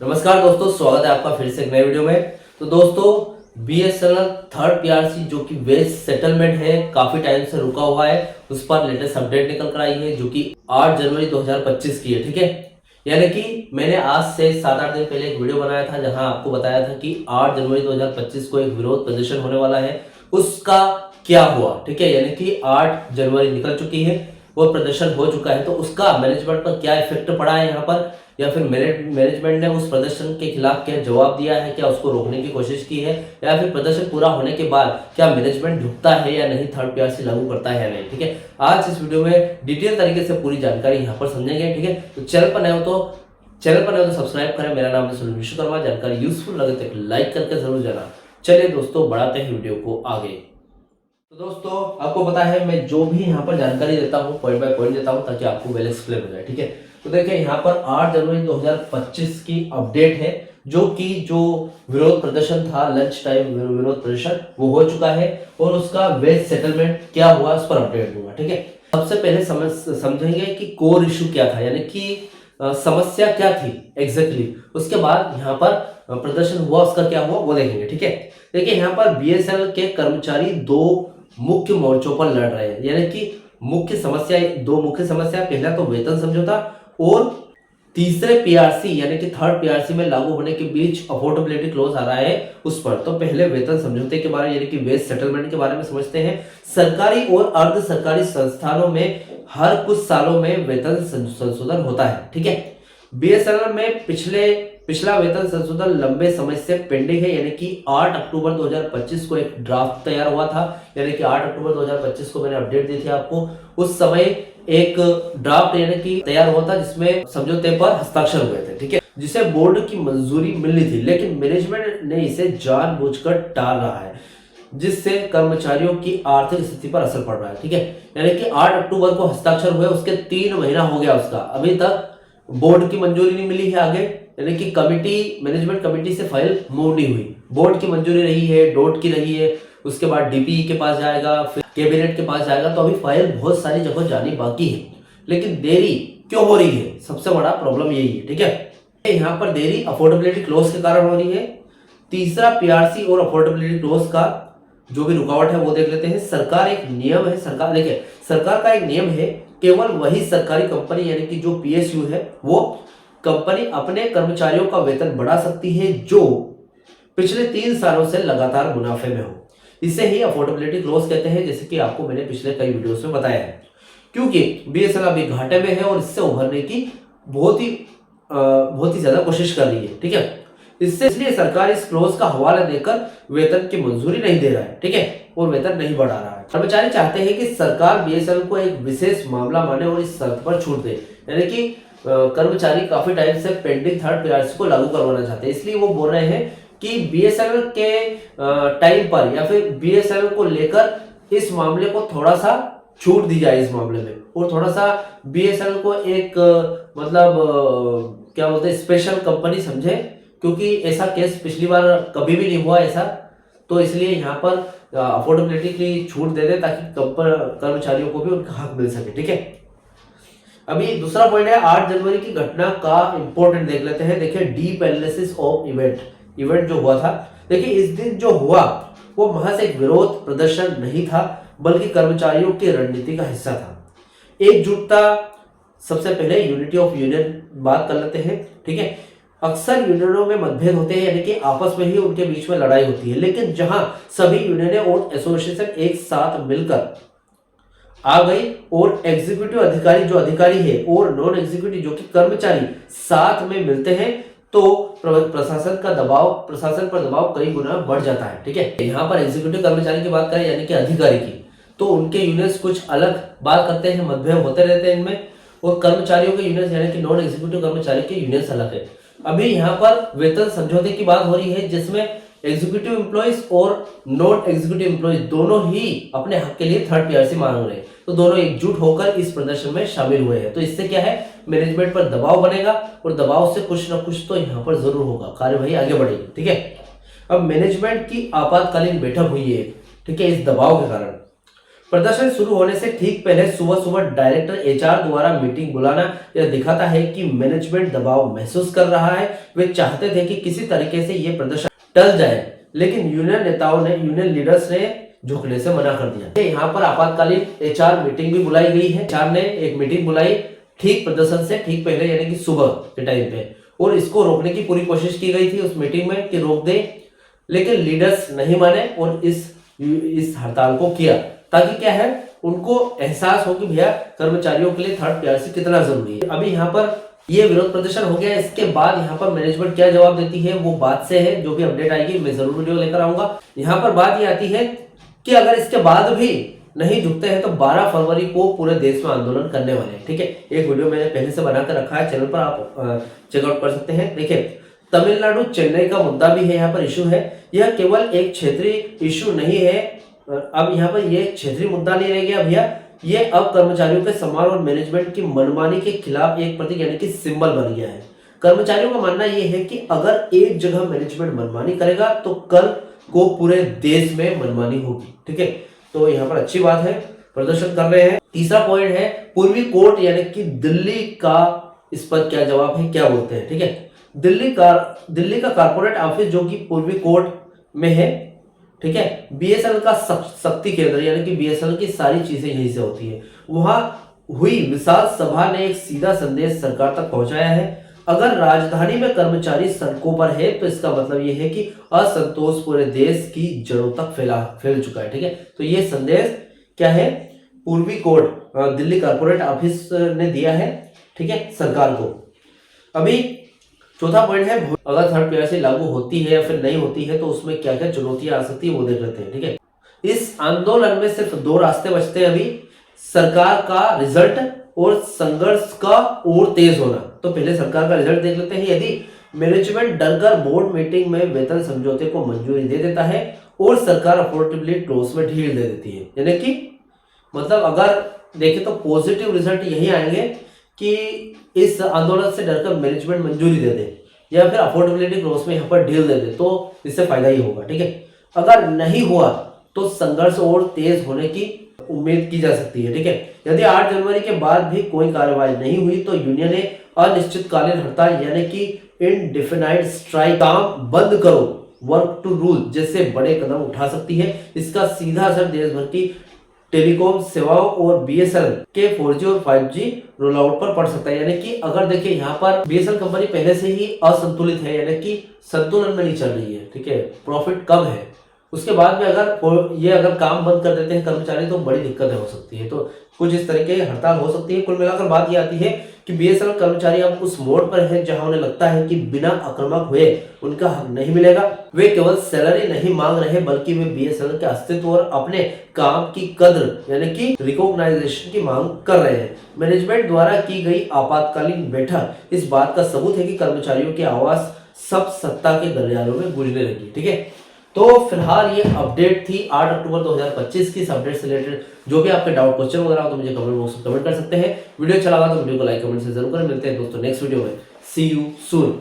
नमस्कार दोस्तों, स्वागत है आपका फिर से एक नए वीडियो में। तो दोस्तों बीएसएनएल थर्ड पीआरसी जो कि वेज सेटलमेंट है, काफी टाइम से रुका हुआ है, उस पर लेटेस्ट अपडेट निकल कर आई है जो कि 8 जनवरी 2025 की है। ठीक है, यानी कि मैंने आज से 7-8 दिन पहले एक वीडियो बनाया था जहां आपको बताया था कि 8 जनवरी 2025 को एक विरोध प्रदर्शन होने वाला है, उसका क्या हुआ। ठीक है, यानी कि 8 जनवरी निकल चुकी है, वो प्रदर्शन हो चुका है, तो उसका मैनेजमेंट पर क्या इफेक्ट पड़ा है यहाँ पर, या फिर मैनेजमेंट ने उस प्रदर्शन के खिलाफ क्या जवाब दिया है, क्या उसको रोकने की कोशिश की है, या फिर प्रदर्शन पूरा होने के बाद क्या मैनेजमेंट झुकता है या नहीं, थर्ड पीआरसी लागू करता है या नहीं। ठीक है, आज इस वीडियो में डिटेल तरीके से पूरी जानकारी यहाँ पर समझेंगे। ठीक है, तो चैनल पर नए हो तो सब्सक्राइब करें। मेरा नाम है सुनील विश्वकर्मा। जानकारी यूजफुल लगे तो लाइक करके जरूर जाना। चलिए दोस्तों, बढ़ाते हैं वीडियो को आगे। तो दोस्तों, आपको पता है मैं जो भी यहाँ पर जानकारी देता हूँ पॉइंट बाय पॉइंट देता हूँ ताकि आपको वेल एक्सप्लेन हो जाए। ठीक है, तो देखिए यहाँ पर 8 जनवरी 2025 की अपडेट है, जो विरोध प्रदर्शन था, लंच टाइम विरोध प्रदर्शन वो हो चुका है और उसका वेज सेटलमेंट क्या हुआ उस पर अपडेट दूंगा। ठीक है, सबसे पहले समझेंगे कि कोर इशू क्या था, यानी कि समस्या क्या थी एग्जैक्टली। उसके बाद यहाँ पर प्रदर्शन हुआ, उसका क्या हुआ वो देखेंगे। ठीक है, देखिए यहाँ पर बीएसएनएल के कर्मचारी दो मुख्य मोर्चों पर लड़ रहे हैं, यानी कि दो मुख्य समस्या, पहला तो वेतन समझौता और तीसरे पीआरसी यानी कि थर्ड पीआरसी में लागू होने के बीच अफोर्डेबिलिटी क्लॉज आ रहा है उस पर। तो पहले वेतन समझौते के बारे में यानी कि वेज सेटलमेंट के बारे में समझते हैं। सरकारी और अर्ध सरकारी संस्थानों में हर कुछ सालों में वेतन संशोधन होता है। ठीक है, बीएसएनएल में पिछला वेतन संशोधन लंबे समय से पेंडिंग है, यानी कि 8 अक्टूबर 2025 को एक ड्राफ्ट तैयार हुआ था, यानी कि 8 अक्टूबर 2025 को मैंने अपडेट दी थी आपको। उस समय एक ड्राफ्ट यानी कि तैयार हुआ था जिसमें समझौते पर हस्ताक्षर हुए थे। ठीक है, जिसे बोर्ड की मंजूरी मिलनी थी, लेकिन मैनेजमेंट ने इसे जानबूझकर टाल रहा है, जिससे कर्मचारियों की आर्थिक स्थिति पर असर पड़ रहा है। ठीक है, यानी कि 8 अक्टूबर को हस्ताक्षर हुए, उसके 3 महीना हो गया उसका, अभी तक बोर्ड की मंजूरी नहीं मिली है आगे, यानी कि मैनेजमेंट कमेटी से फाइल मूव नहीं हुई। बोर्ड की मंजूरी रही है, डॉट की रही है, उसके बाद डीपीई के पास जाएगा, फिर कैबिनेट के पास जाएगा, तो अभी फाइल बहुत सारी जगह जानी बाकी है, लेकिन देरी क्यों हो रही है, सबसे बड़ा प्रॉब्लम यही है। ठीक है, यहाँ पर देरी अफोर्डेबिलिटी क्लॉज के कारण हो रही है। तीसरा पीआरसी और अफोर्डेबिलिटी क्लॉज का जो भी रुकावट है वो देख लेते हैं। सरकार का एक नियम है, केवल वही सरकारी कंपनी यानी कि जो पीएसयू है वो कंपनी अपने कर्मचारियों का वेतन बढ़ा सकती है जो पिछले 3 सालों से लगातार मुनाफे में हो। इसे ही अफोर्डेबिलिटी क्लॉज कहते हैं, जैसे कि आपको मैंने पिछले कई वीडियोस में बताया है। क्योंकि बीएसएनएल अभी घाटे में है और इससे उभरने की बहुत ही ज्यादा कोशिश कर रही है। ठीक है, इसलिए सरकार इस क्लॉज का हवाला देकर वेतन की मंजूरी नहीं दे रहा है। ठीक है, और वेतन नहीं बढ़ा रहा है। कर्मचारी चाहते हैं कि सरकार बीएसएनएल को एक विशेष मामला माने और इस शर्त पर छूट दे, यानी कि कर्मचारी काफी टाइम से पेंडिंग थर्ड पीआरसी को लागू करवाना चाहते हैं। इसलिए वो बोल रहे हैं कि बीएसएनएल के टाइम पर या फिर बीएसएनएल को लेकर इस मामले को थोड़ा सा छूट दी जाए इस मामले में, और थोड़ा सा बीएसएनएल को एक क्या बोलते हैं स्पेशल कंपनी समझे, क्योंकि ऐसा केस पिछली बार कभी भी नहीं हुआ ऐसा। तो इसलिए यहाँ पर अफोर्डेबिलिटी की छूट दे दे ताकि कर्मचारियों को भी उनका हक मिल सके। ठीक है, अभी दूसरा पॉइंट है 8 जनवरी की घटना का इंपॉर्टेंट देख लेते हैं। देखिए, डीप एनालिसिस ऑफ इवेंट जो हुआ था, देखिए इस दिन जो हुआ वो महज एक विरोध प्रदर्शन नहीं था, बल्कि कर्मचारियों की रणनीति का हिस्सा था। एकजुटता, सबसे पहले यूनिटी ऑफ यूनियन बात कर लेते हैं। ठीक है, अक्सर यूनियनों में मतभेद होते हैं, यानी कि आपस में ही उनके बीच में लड़ाई होती है, लेकिन जहां सभी यूनियनें और एसोसिएशन एक साथ मिलकर आ गई और एग्जीक्यूटिव अधिकारी है और नॉन एग्जीक्यूटिव जो कि कर्मचारी साथ में मिलते हैं, तो प्रशासन पर दबाव कई गुना बढ़ जाता है। ठीक है, यहाँ पर एग्जीक्यूटिव कर्मचारी की बात करें यानी कि अधिकारी की, तो उनके यूनियंस कुछ अलग बात करते हैं, मतभेद होते रहते हैं इनमें, और कर्मचारियों के यूनियंस यानी कि नॉन एग्जीक्यूटिव कर्मचारी के यूनियंस अलग है। अभी यहाँ पर वेतन समझौते की बात हो रही है, जिसमें एग्जीक्यूटिव एम्प्लॉइज और नॉन एग्जीक्यूटिव एम्प्लॉइज दोनों ही अपने हक के लिए थर्ड पीआरसी मांग रहे हैं, तो दोनों एकजुट होकर इस प्रदर्शन में शामिल हुए हैं। तो इससे क्या है, मैनेजमेंट पर दबाव बनेगा और दबाव से कुछ ना कुछ तो यहाँ पर जरूर होगा, कार्यवाही आगे बढ़ेगी। ठीक है, अब मैनेजमेंट की आपातकालीन बैठक हुई है। ठीक है, इस दबाव के कारण प्रदर्शन शुरू होने से ठीक पहले सुबह सुबह डायरेक्टर एचआर द्वारा मीटिंग बुलाना यह दिखाता है कि मैनेजमेंट दबाव महसूस कर रहा है। वे चाहते थे कि किसी तरीके से यह प्रदर्शन टल जाए, लेकिन यूनियन लीडर्स ने झुकने से मना कर दिया। यहाँ पर आपातकालीन एचआर मीटिंग भी बुलाई गई है। एचआर ने एक मीटिंग बुलाई ठीक प्रदर्शन से ठीक पहले, यानी कि सुबह के टाइम पे, और इसको रोकने की पूरी कोशिश की गई थी उस मीटिंग में कि रोक दे, लेकिन लीडर्स नहीं माने और इस हड़ताल को किया, ताकि क्या है उनको एहसास हो कि भैया कर्मचारियों के लिए थर्ड पीआरसी कितना जरूरी है। अभी यहाँ पर ये विरोध प्रदर्शन हो गया। इसके बाद यहाँ पर मैनेजमेंट क्या जवाब देती है वो बात से है, जो भी अपडेट आएगी मैं जरूर वीडियो लेकर आऊंगा। यहाँ पर बात ये आती है कि अगर इसके बाद भी नहीं झुकते हैं तो 12 फरवरी को पूरे देश में आंदोलन करने वाले हैं। ठीक है, एक वीडियो मैंने पहले से बनाकर रखा है चैनल पर, आप चेकआउट कर सकते हैं। देखिए, तमिलनाडु चेन्नई का मुद्दा भी है, यहाँ पर इशू है। यह केवल एक क्षेत्रीय इशू नहीं है। अब यहाँ पर यह क्षेत्रीय मुद्दा नहीं रह गया भैया, ये अब कर्मचारियों के सम्मान और मैनेजमेंट की मनमानी के खिलाफ एक प्रतीक यानी कि सिंबल बन गया है। कर्मचारियों का मानना यह है कि अगर एक जगह मैनेजमेंट मनमानी करेगा तो कल को पूरे देश में मनमानी होगी। ठीक है, तो यहाँ पर अच्छी बात है, प्रदर्शन कर रहे हैं। तीसरा पॉइंट है पूर्वी कोर्ट यानी कि दिल्ली का, इस पर क्या जवाब है, क्या बोलते हैं। ठीक है, दिल्ली का कारपोरेट ऑफिस जो कि पूर्वी कोर्ट में है। ठीक है, बीएसएनएल का शक्ति केंद्र यानी कि बीएसएनएल की सारी चीजें यहीं से होती है। वहां हुई विशाल सभा ने एक सीधा संदेश सरकार तक पहुंचाया है। अगर राजधानी में कर्मचारी सड़कों पर है तो इसका मतलब यह है कि असंतोष पूरे देश की जड़ों तक फैल चुका है। ठीक है, तो ये संदेश क्या है, पूर्वी कोर्ट दिल्ली कारपोरेट ऑफिस ने दिया है। ठीक है, सरकार को। अभी चौथा पॉइंट है, अगर थर्ड पीआरसी लागू होती है या फिर नहीं होती है तो उसमें क्या क्या चुनौतियां आ सकती है वो देख लेते हैं। ठीक है, इस आंदोलन में सिर्फ 2 रास्ते बचते हैं अभी, सरकार का रिजल्ट और संघर्ष का और तेज होना। तो पहले सरकार का रिजल्ट देख लेते हैं। यदि मैनेजमेंट डरकर बोर्ड मीटिंग में वेतन समझौते को मंजूरी दे देता है और सरकार अफोर्डेबिलिटी क्लॉज में ढील दे देती है, यानी कि मतलब अगर देखें तो पॉजिटिव रिजल्ट यही आएंगे कि इस आंदोलन से डरकर मैनेजमेंट मंजूरी दे दे या फिर अफोर्डेबिलिटी क्लॉज में यहाँ पर ढील दे दे, तो इससे फायदा ही होगा। ठीक है, अगर नहीं हुआ तो संघर्ष और तेज होने की उम्मीद की जा सकती है। ठीक है, यदि 8 जनवरी के बाद भी कोई कार्रवाई नहीं हुई तो यूनियन ने अनिश्चितकालीन हड़ताल यानी कि इंडेफिनाइट स्ट्राइक, काम बंद करो, वर्क टू रूल जैसे बड़े कदम उठा सकती है। इसका सीधा असर देश भर की टेलीकॉम सेवाओं और बीएसएनएल के 4G और 5G रोल आउट पर पड़ सकता है। यानी कि अगर देखिए यहाँ पर बीएसएनएल कंपनी पहले से ही असंतुलित है, यानी कि संतुलन में नहीं चल रही है। ठीक है, प्रॉफिट कम है। उसके बाद में अगर काम बंद कर देते हैं कर्मचारी तो बड़ी दिक्कतें हो सकती है। तो कुछ इस तरह की हड़ताल हो सकती है। कुल मिलाकर बात ये आती है कि बीएसएनएल कर्मचारी अब उस मोड पर है जहां उन्हें लगता है कि बिना आक्रामक हुए उनका हक नहीं मिलेगा। वे केवल सैलरी नहीं मांग रहे बल्कि वे बीएसएनएल के अस्तित्व और अपने काम की कद्र यानी कि रिकॉग्नाइजेशन की मांग कर रहे हैं। मैनेजमेंट द्वारा की गई आपातकालीन बैठक इस बात का सबूत है कि कर्मचारियों की आवाज सब सत्ता के गलियारों में गूंजने लगी। ठीक है, तो फिलहाल ये अपडेट थी 8 अक्टूबर 2025 की। इस अपडेट से रिलेटेड जो भी आपके डाउट क्वेश्चन वगैरह हो तो मुझे कमेंट बॉक्स में कमेंट कर सकते हैं। वीडियो अच्छा लगा तो वीडियो को लाइक कमेंट से जरूर करें। मिलते हैं दोस्तों नेक्स्ट वीडियो में। सी यू सून।